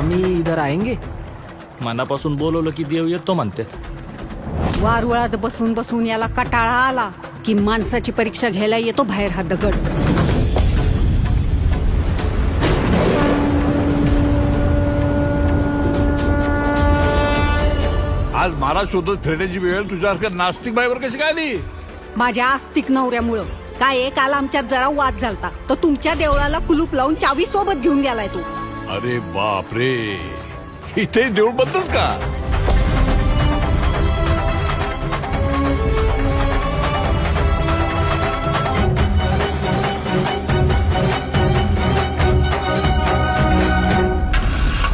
स्वामी इधर आएंगे? मनापासून बोलवलं की देव येतो म्हणते. वारुळात बसून बसून याला कटाळा आला की माणसाची परीक्षा घ्यायला येतो बाहेर हा दगड. आज मला शोधत फिरण्याची वेळ तुझ्यासारख्या नास्तिक बाईवर कशी काय आली? माझ्या आस्तिक नवऱ्यामुळं. काय काल आमच्यात जरा वाद झालता तर तुमच्या देवळाला कुलूप लावून चावी सोबत घेऊन गेलाय तू. अरे बाप रे, इथे देऊळ बंदच का?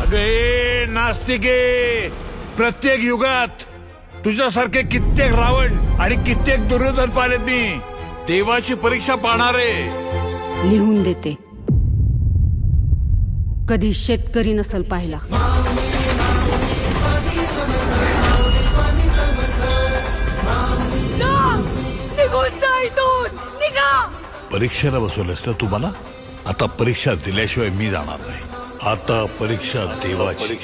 अगे नास्तिके, प्रत्येक युगात तुझ्यासारखे कित्येक रावण आणि कित्येक दुर्योधन पाहिलेत मी. देवाची परीक्षा पाहणारे. लिहून देते. कधी शेतकरी नसल पाहिला. निघून जा इथून, निघा. परीक्षेला बसवलंस ना तुम्हाला? आता परीक्षा दिल्याशिवाय मी जाणार नाही. आता परीक्षा देवाची.